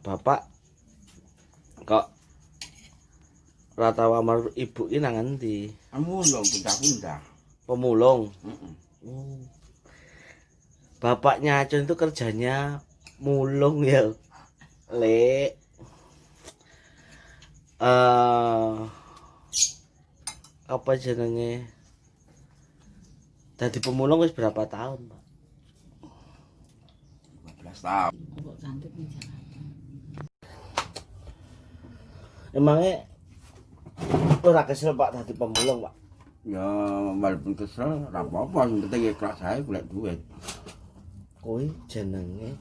Bapak kok rata amar ibu ini nang endi? Mulung pindah-pindah. Pemulung. Heeh. Bapaknya Acun itu kerjanya mulung ya, Lek. Apa jenenge? Dadi pemulung wis berapa tahun, Pak? 12 tahun. Kok cantik nih Jakarta. Emangnya ora kesel Pak dadi pemulung, Pak? Ya walaupun kesel ora apa-apa, sing penting ikhlas ae golek duit. Kuwi jenenge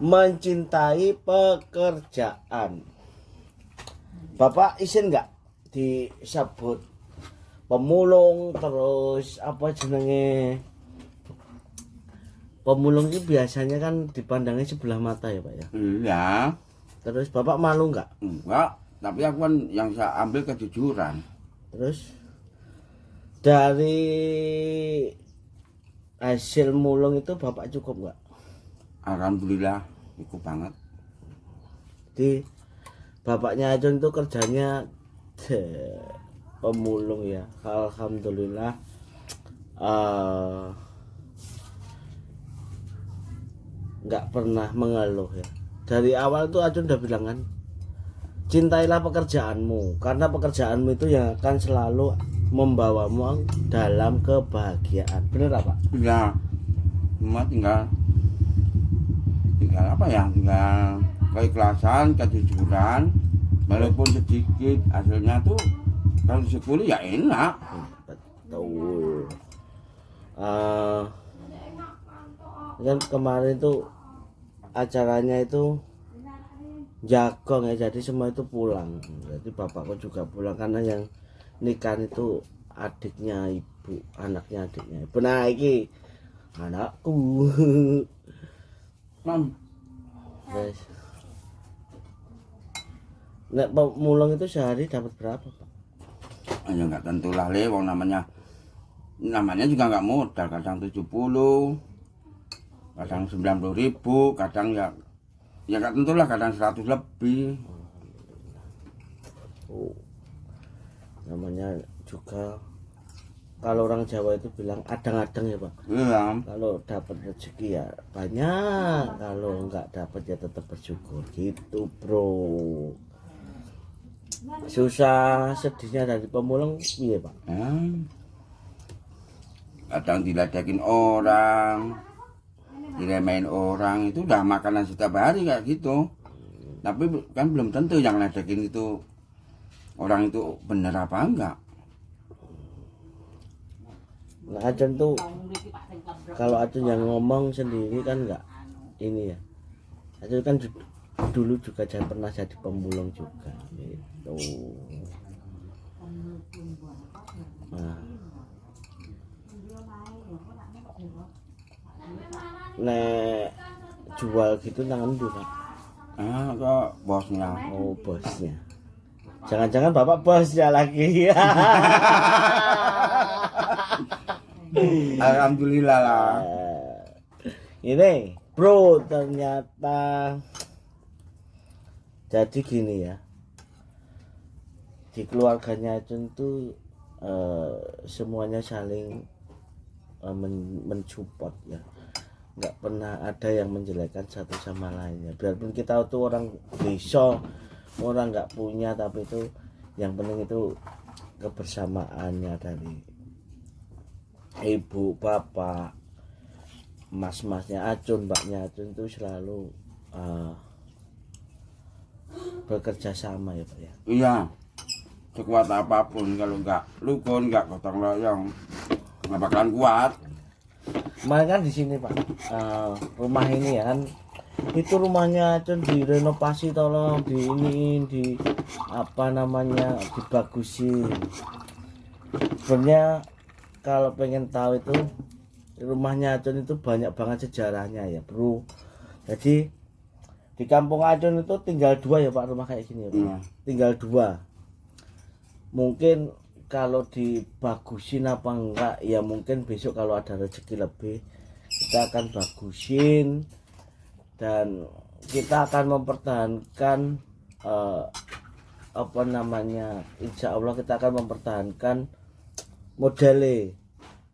mencintai pekerjaan. Bapak izin nggak disebut pemulung terus apa jenenge? Pemulung ini biasanya kan dipandangnya sebelah mata ya Pak ya. Iya. Terus Bapak malu nggak? Enggak, tapi aku kan yang saya ambil kejujuran. Terus dari hasil mulung itu Bapak cukup nggak? Alhamdulillah cukup banget. Di bapaknya Acun itu kerjanya pemulung ya. Alhamdulillah nggak pernah mengeluh ya. Dari awal tuh Acun udah bilang kan, cintailah pekerjaanmu karena pekerjaanmu itu yang akan selalu membawamu dalam kebahagiaan. Bener apa? Iya. Cuma tinggal apa ya? Tinggal keikhlasan, kejujuran. Walaupun sedikit hasilnya tuh kalau 10 ya enak. Betul. Kan kemarin tuh acaranya itu jagong ya, jadi semua itu pulang. Jadi bapakku juga pulang karena yang nikah itu adiknya ibu, anaknya adiknya ibu. Nah iki anakku. Guys. Nek pemulung itu sehari dapat berapa, Pak? Ya nggak tentulah le, wong namanya juga nggak modal, kadang 70, kadang 90.000, kadang ya nggak tentulah, kadang 100 lebih. Namanya juga kalau orang Jawa itu bilang adang-adang ya Pak. Iya. Kalau dapat rezeki ya banyak, kalau nggak dapat ya tetap bersyukur gitu bro. Susah sedihnya dari pemulung iya Pak. Kadang diledekin orang, diremehin orang, itu udah makanan setiap hari kayak gitu. Tapi kan belum tentu yang ledekin itu orang itu bener apa enggak. Nah Acun tuh kalau Acun yang ngomong sendiri kan enggak ini ya. Acun kan dulu juga pernah jadi pemulung juga gitu. Nah, nek jual gitu tangan dulu Pak. Kok bosnya. Oh bosnya. Jangan-jangan Bapak bosnya lagi. Alhamdulillah lah. Ini bro ternyata jadi gini ya, di keluarganya Acun tuh semuanya saling mensupport ya, nggak pernah ada yang menjelekkan satu sama lainnya. Biarpun kita tuh orang desa, orang nggak punya, tapi itu yang penting itu kebersamaannya dari ibu, bapak, mas-masnya Acun, mbaknya Acun itu selalu bekerja sama ya Pak ya. Iya. Sekuat apapun kalau nggak rukun, nggak gotong royong, nggak bakalan kuat. Kemarin kan di sini Pak, rumah ini ya kan, itu rumahnya Acun direnovasi, tolong di apa namanya, dibagusin. Sebenarnya kalau pengen tahu itu rumahnya Acun itu banyak banget sejarahnya ya bro. Jadi di kampung Acun itu tinggal 2 ya Pak, rumah kayak gini ya Pak. Iya. Tinggal 2. Mungkin kalau dibagusin apa enggak ya, mungkin besok kalau ada rezeki lebih kita akan bagusin dan kita akan mempertahankan apa namanya, insya Allah kita akan mempertahankan modelnya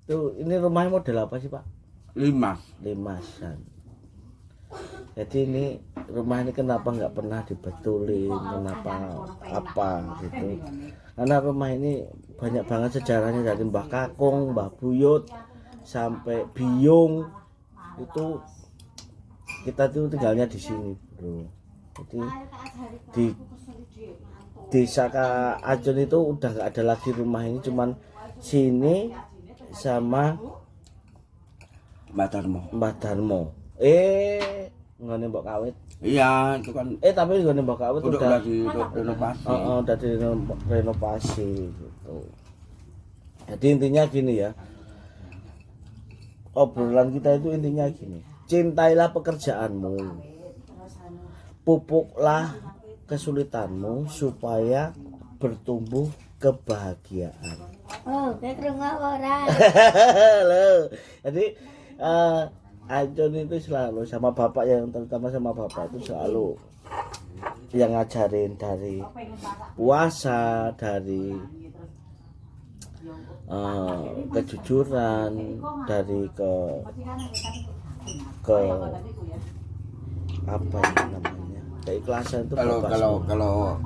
itu. Ini rumahnya model apa sih Pak? Limasan. Jadi ini rumah ini kenapa nggak pernah dibetulin, kenapa apa gitu, karena rumah ini banyak banget sejarahnya, dari Mbah Kakung, Mbah Buyut sampai Biyung itu kita tuh tinggalnya di sini bro. Jadi di desa Ajun itu udah nggak ada lagi rumah ini, cuman sini sama Mbah Darmo. Nggone Mbok Kawit. Iya, itu kan Tapi nggone Mbok Kawit udah direnovasi. udah direnovasi gitu. Jadi intinya gini ya. Obrolan kita itu intinya gini. Cintailah pekerjaanmu. Pupuklah kesulitanmu supaya bertumbuh kebahagiaan. Oh, kayak rumah orang. Loh. Jadi Ajun itu selalu sama bapak, yang terutama sama bapak itu selalu yang ngajarin dari puasa, dari kejujuran, dari ke apa ya namanya, keikhlasan itu bapak semua. Kalau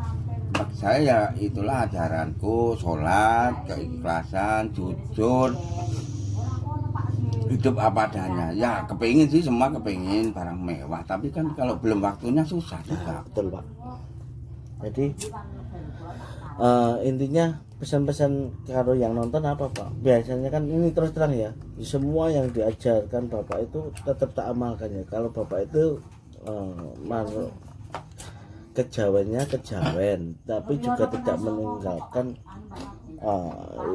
bagi saya ya itulah ajaranku, sholat, keikhlasan, jujur, hidup apa adanya. Ya kepingin sih, semua kepingin barang mewah, tapi kan kalau belum waktunya susah juga. Betul Pak. Jadi intinya pesan-pesan kalau yang nonton apa Pak? Biasanya kan ini terus terang ya, semua yang diajarkan Bapak itu tetap tak amalkan ya. Kalau Bapak itu kejawennya kejawen, tapi juga tidak meninggalkan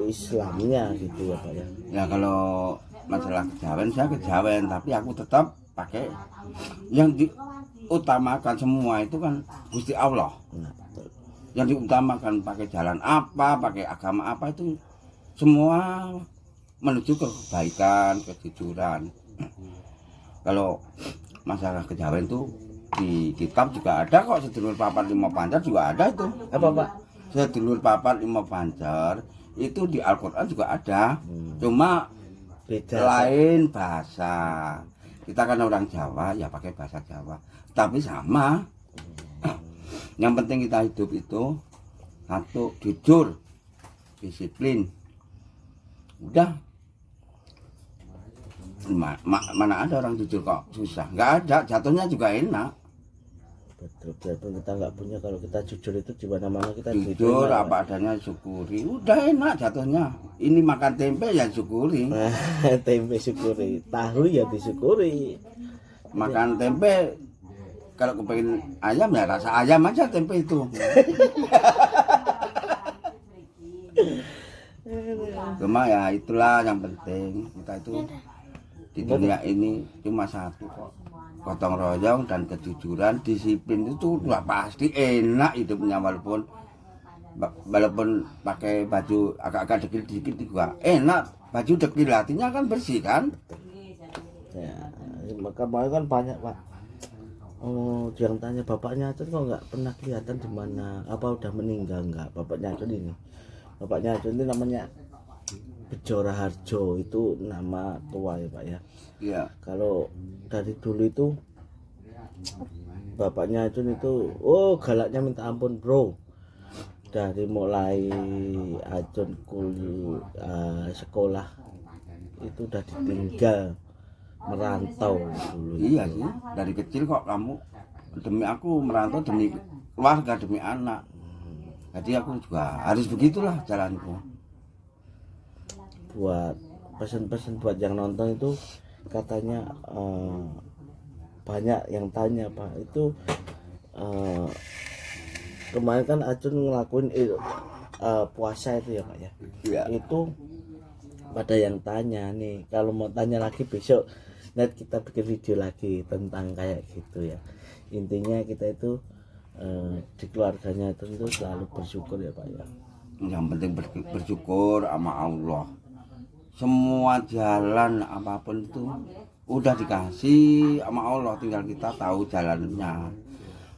Islamnya gitu ya Pak ya. Ya kalau masalah kejawen, saya kejawen, tapi aku tetap pakai yang diutamakan semua itu kan Gusti Allah. Nah, betul. Yang diutamakan pakai jalan apa, pakai agama apa, itu semua menuju ke kebaikan, kejujuran. Kalau masalah kejawen itu di kitab juga ada kok, sedulur papat lima pancar juga ada itu. Apa Pak? Sedulur papat lima pancar itu di Al-Quran juga ada, cuma Beda. lain bahasa. Kita kan orang Jawa ya pakai bahasa Jawa, tapi sama. Yang penting kita hidup itu satu, jujur, disiplin. Udah. Mana ada orang jujur kok susah? Nggak ada, jatuhnya juga enak. Betul, biarpun kita nggak punya, kalau kita jujur itu di mana-mana kita Jujur diterima, apa adanya, syukuri. Udah enak jatuhnya. Ini makan tempe ya syukuri. tempe syukuri, tahu ya disyukuri. Makan tempe, kalau kepengen ayam ya rasa ayam aja tempe itu. Cuma ya itulah yang penting, kita itu di dunia ini cuma satu kok, gotong royong dan kejujuran, disiplin itu udah pasti enak hidupnya. Walaupun pakai baju agak-agak dekil dikit juga enak, baju dekil hatinya kan bersih kan. Ya, maka kemarin kan banyak Pak. Yang tanya bapaknya Acun kok nggak pernah kelihatan di mana, apa udah meninggal nggak bapaknya Acun ini? Bapaknya Acun ini namanya Bejora Harjo, itu nama tua ya Pak ya. Iya. Kalau dari dulu itu bapaknya Acun itu galaknya minta ampun bro. Dari mulai Acun sekolah itu udah ditinggal, merantau dulu. Iya sih, dari kecil kok kamu demi aku merantau, demi keluarga, demi anak. Jadi aku juga harus begitulah jalanku. Buat pesan-pesan buat yang nonton itu, katanya banyak yang tanya Pak, itu kemarin kan Acun ngelakuin puasa itu ya Pak ya. Iya. Itu pada yang tanya nih, kalau mau tanya lagi besok net kita bikin video lagi tentang kayak gitu ya. Intinya kita itu di keluarganya tentu selalu bersyukur ya Pak ya. Yang penting bersyukur sama Allah. Semua jalan apapun itu udah dikasih sama Allah, tinggal kita tahu jalannya.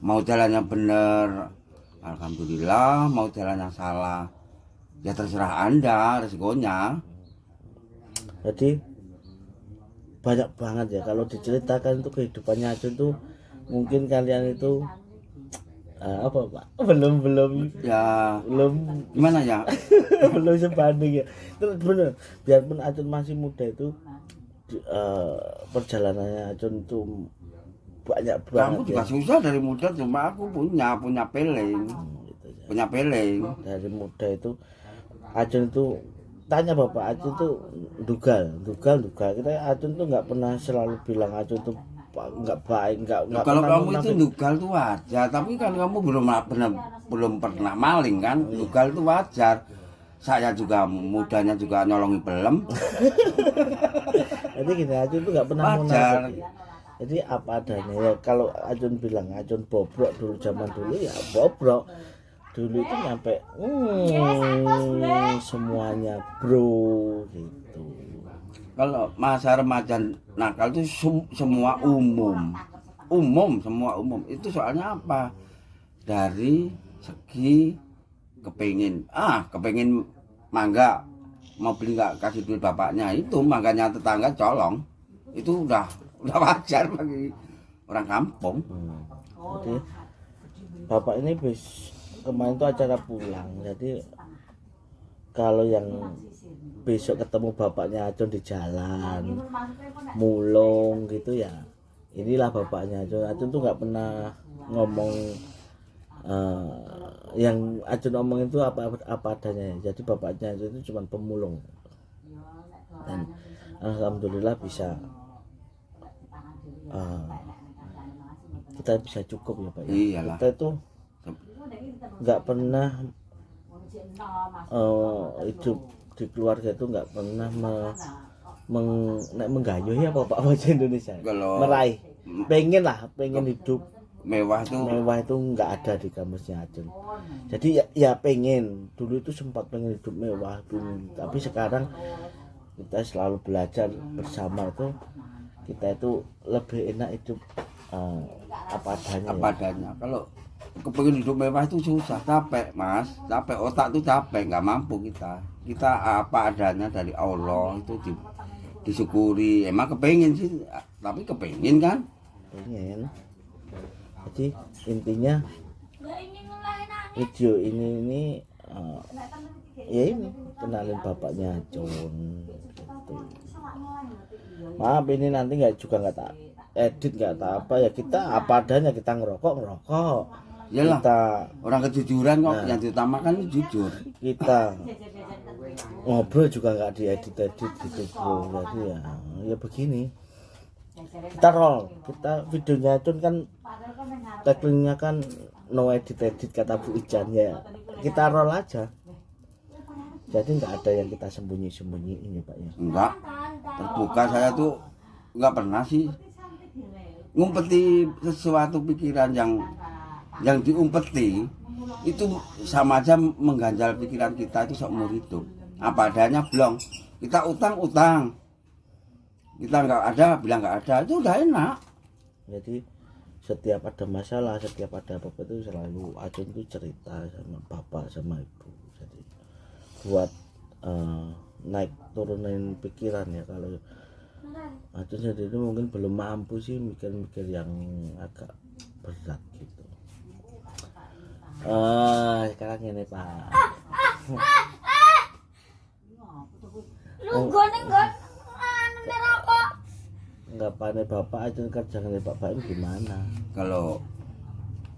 Mau jalan yang bener, alhamdulillah. Mau jalan yang salah, ya terserah Anda resikonya. Jadi banyak banget ya kalau diceritakan itu kehidupannya Ajun tuh, mungkin kalian itu apa Pak? Belum Ya gimana ya? belum sebanding ya. Terus bener, biarpun Ajun masih muda itu perjalanannya Ajun tuh banyak Kamu banget juga ya. susah dari muda, cuma aku punya peling, Gitu ya. punya peling. Dari muda itu Ajun itu tanya bapak Ajun tuh dugal. Kita Ajun tuh nggak pernah selalu bilang Ajun tuh nggak baik, nggak Kalau pernah kamu itu munafik. dugal itu wajar, tapi kan kamu belum pernah maling kan? Dugal itu wajar. Saya juga mudanya juga nyolongi pelem. Jadi gini, Ajun tuh nggak pernah Wajar. munafik. Jadi apa adanya ya. Kalau Ajun bilang Ajun bobrok dulu, zaman dulu ya bobrok. Dulu itu nyampe semuanya bro gitu. Kalau masa remaja nakal itu semua semua umum. Itu soalnya apa? Dari segi kepingin mangga, mau beli nggak kasih duit bapaknya, itu mangganya tetangga colong, itu udah wajar bagi orang kampung. Jadi bapak ini kemarin tuh acara pulang. Jadi kalau yang besok ketemu bapaknya Ajun di jalan mulung gitu ya, inilah bapaknya Ajun. Ajun tuh nggak pernah ngomong yang Ajun omong itu apa adanya. Jadi bapaknya Ajun itu cuma pemulung, dan alhamdulillah bisa kita bisa cukup ya Pak ya. Iyalah. Kita itu nggak pernah hidup di keluarga itu nggak pernah menggayuh ya Pak bahasa Indonesia. Kalau Meraih, pengen hidup mewah tuh mewah itu nggak ada di kamusnya Ajun. Jadi ya pengen, dulu itu sempat pengen hidup mewah dulu, tapi sekarang kita selalu belajar bersama itu, kita itu lebih enak hidup apa adanya. apa adanya. Kalau kepengin hidup mewah itu susah, capek mas, capek, otak tuh capek, nggak mampu kita apa adanya dari Allah itu disyukuri. Emang kepengin sih, tapi kepengin kan. Pengen. Jadi intinya video ini ya ini kenalin bapaknya Ajun gitu. Maaf ini nanti nggak tak edit, nggak tak apa ya, kita apa adanya, kita ngerokok Iyalah, kita orang kejujuran kok yang diutamakan itu jujur. kita ngobrol juga nggak diedit gitu bro. Jadi ya begini, kita roll, kita videonya itu kan tagline-nya kan no edit kata Bu Ijan ya, kita roll aja. Jadi nggak ada yang kita sembunyi ini Pak ya. Enggak, terbuka. Saya tuh nggak pernah sih ngumpeti sesuatu pikiran yang diumpeti itu sama aja mengganjal pikiran kita itu seumur hidup. Apa adanya blong, kita utang, kita nggak ada bilang nggak ada, itu udah enak. Jadi setiap ada masalah, setiap ada apa-apa itu selalu Ajun tuh cerita sama bapak sama ibu. Jadi buat naik turunin pikiran ya. Kalau Ajun sendiri mungkin belum mampu sih mikir-mikir yang agak berat gitu. Sekarang ini Pak, Lu goneng rokok. nggak pandai bapak Ajun kerja dengan Pak Baim gimana? Kalau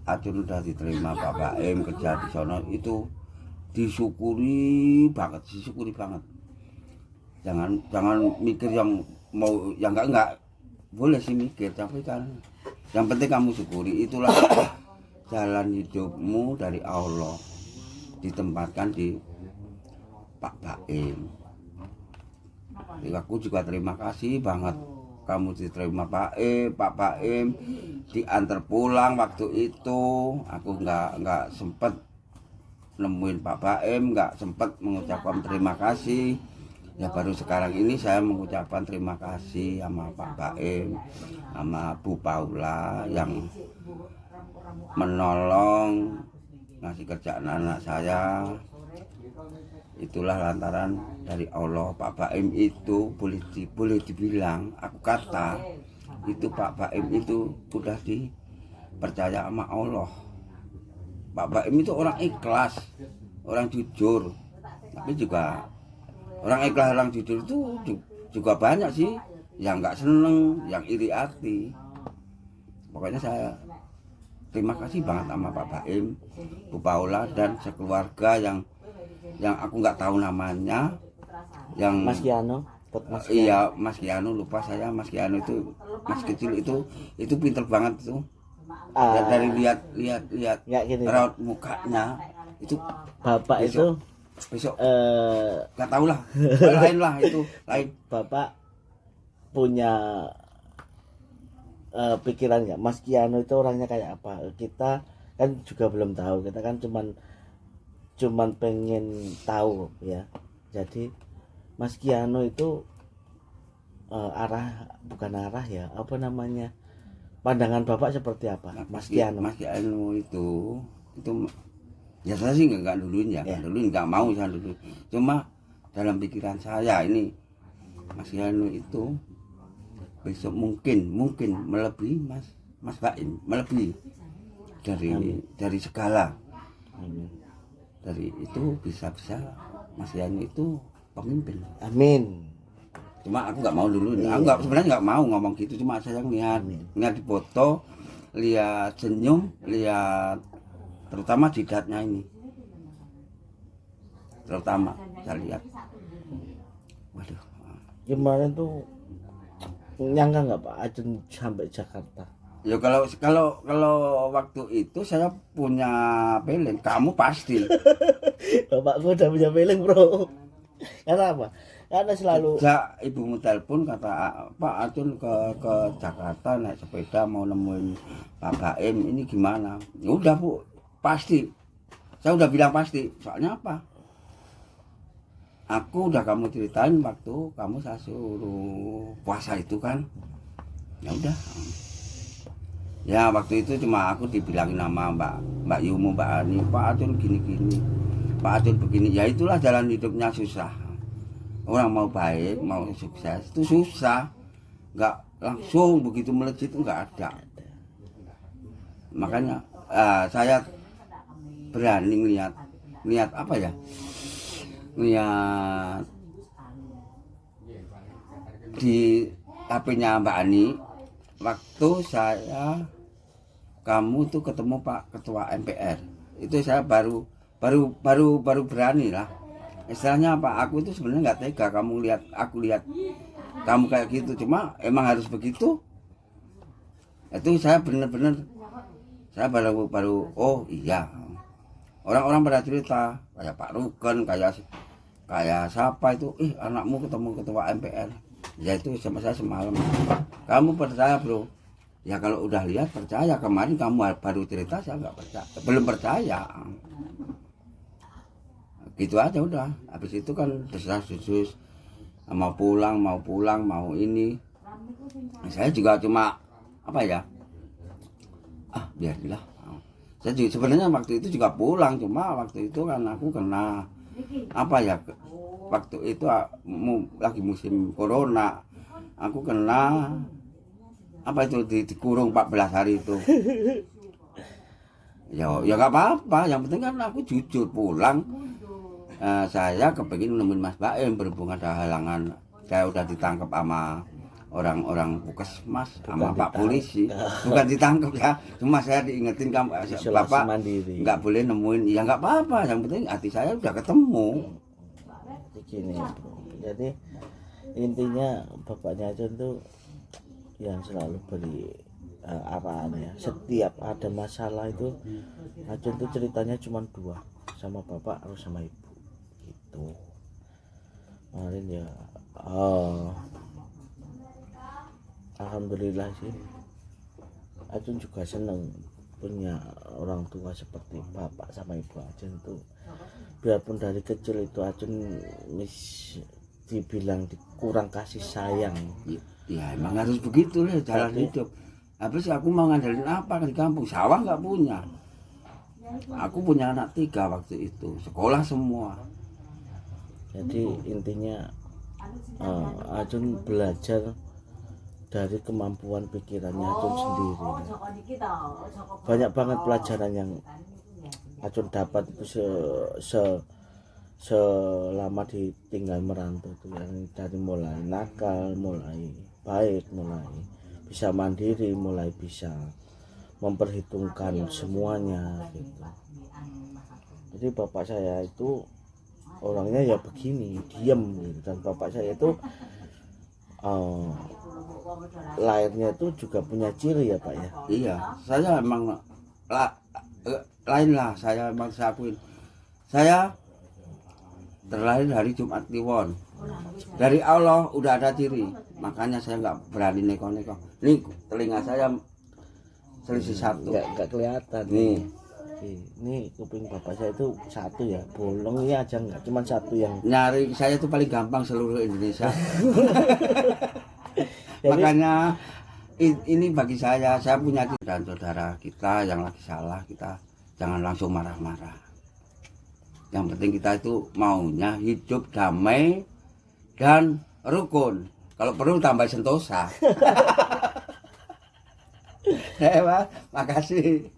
Ajun udah diterima Pak Baim kerja di sono, itu disyukuri banget. Jangan mikir yang mau, yang enggak boleh sih mikir, tapi kan yang penting kamu syukuri. Itulah jalan hidupmu dari Allah, ditempatkan di Pak Baim. Jadi aku juga terima kasih banget kamu diterima Pak Baim, diantar pulang. Waktu itu aku nggak sempet nemuin Pak Baim, nggak sempet mengucapkan terima kasih. Ya baru sekarang ini saya mengucapkan terima kasih sama Pak Baim, sama Bu Paula yang menolong ngasih kerjaan anak saya. Itulah lantaran dari Allah. Pak Baim itu boleh dibilang, aku kata itu Pak Baim itu udah dipercaya sama Allah. Pak Baim itu orang ikhlas, orang jujur, tapi juga orang ikhlas, orang jujur itu juga banyak sih yang nggak seneng, yang iri hati. Pokoknya saya terima kasih banget sama Pak Baim, Bu Paula dan sekeluarga yang aku nggak tahu namanya, yang Mas Kiano, Mas Kiano. iya Mas Kiano, lupa saya. Mas Kiano itu mas kecil itu pinter banget itu. Dari lihat Nggak gini. raut mukanya itu Bapak besok itu nggak tahu lah, lain lah itu lain. Bapak punya pikiran nggak Mas Kiano itu orangnya kayak apa? Kita kan juga belum tahu, kita kan cuman pengen tahu ya. Jadi Mas Kiano itu bukan arah ya, apa namanya, pandangan Bapak seperti apa? Mas Kiano. Mas Kiano itu ya saya sih nggak duluin ya, nggak mau saya dulu. Cuma dalam pikiran saya ini Mas Kiano itu besok mungkin melebihi Mas Baim, melebihi dari segala. Dari itu bisa Mas Kiano itu pemimpin. Amin. Cuma aku nggak mau dulu, aku sebenarnya nggak mau ngomong gitu, cuma saya ngeliat di foto, lihat senyum, lihat terutama jidatnya ini, terutama saya lihat, waduh. Kemarin tuh nyangka nggak Pak Ajun sampai Jakarta? Ya kalau waktu itu saya punya feeling, kamu pasti. Bapakku udah punya feeling bro. Karena apa? Karena selalu Sejak ibumu telepon kata Pak Acun ke Jakarta naik sepeda mau nemuin Pak Baim, ini gimana? Ya udah Bu, pasti. Saya udah bilang pasti. Soalnya apa? Aku udah kamu ceritain waktu kamu saya suruh puasa itu kan. Ya udah. Ya waktu itu cuma aku dibilangin sama Mbak Yumu, Mbak Ani, Pak Acun gini-gini, Pak Acun begini. Ya itulah jalan hidupnya susah. Orang mau baik, mau sukses itu susah, nggak langsung begitu melejit itu nggak ada. Makanya saya berani lihat apa ya, lihat di HP-nya Mbak Ani waktu kamu tuh ketemu Pak Ketua MPR, itu saya baru berani lah. Istilahnya apa? Aku itu sebenarnya nggak tega aku lihat kamu kayak gitu. Cuma emang harus begitu. Itu saya benar-benar saya baru oh iya. Orang-orang pada cerita kayak Pak Ruken, kayak siapa itu, anakmu ketemu ketua MPR. Ya itu sama saya semalam. Kamu percaya bro? Ya kalau udah lihat percaya. Kemarin kamu baru cerita saya nggak percaya, belum percaya. Gitu aja udah. Habis itu kan desas-desus mau pulang mau ini. Saya juga cuma apa ya? Biarlah. Saya juga, sebenarnya waktu itu juga pulang, cuma waktu itu kan aku kena apa ya? Waktu itu lagi musim corona. Aku kena apa itu dikurung 14 hari itu. Ya nggak apa-apa, yang penting kan aku jujur pulang. Saya kepengin nemuin Mas Baim, berhubung ada halangan. Saya udah ditangkap sama orang-orang puskesmas sama Pak Polisi. Bukan ditangkap ya, cuma saya diingetin kamu Bapak nggak boleh nemuin. Ya nggak apa-apa, yang penting hati saya udah ketemu. Begini bro. Jadi intinya bapaknya Ajun tuh yang selalu beri arahan ya. Setiap ada masalah itu Ajun tuh ceritanya cuma dua, sama bapak harus sama ibu gitu. Kemarin ya alhamdulillah sih Ajun juga seneng punya orang tua seperti bapak sama ibu Ajun tuh. Biarpun dari kecil itu Ajun dibilang kurang kasih sayang. Ya emang harus begitu lah jalan Tapi- hidup. Habis aku mau ngandelin apa di kampung, sawah nggak punya. Aku punya anak 3 waktu itu, sekolah semua. Jadi intinya Ajun belajar dari kemampuan pikirannya Ajun sendiri. Banyak banget pelajaran yang Ajun dapat itu selama ditinggal merantau itu, yang dari mulai nakal, mulai baik, mulai bisa mandiri, mulai bisa memperhitungkan semuanya gitu. Jadi bapak saya itu orangnya ya begini, diam gitu. Dan bapak saya itu lahirnya itu juga punya ciri ya Pak ya. Iya, saya emang lain lah, saya emang saya akuin. Saya terlahir dari Jumat Kliwon. Dari Allah udah ada ciri, makanya saya nggak berani neko-neko. Nih telinga saya selisih 1. Nggak kelihatan Nih. Ini kuping bapak saya itu 1 ya, bolong ya aja, nggak cuma 1 yang Nyari saya tuh paling gampang seluruh Indonesia. Jadi- Makanya ini bagi saya punya dan saudara kita yang lagi salah, kita jangan langsung marah-marah. Yang penting kita itu maunya hidup damai dan rukun. Kalau perlu tambah sentosa. Makasih.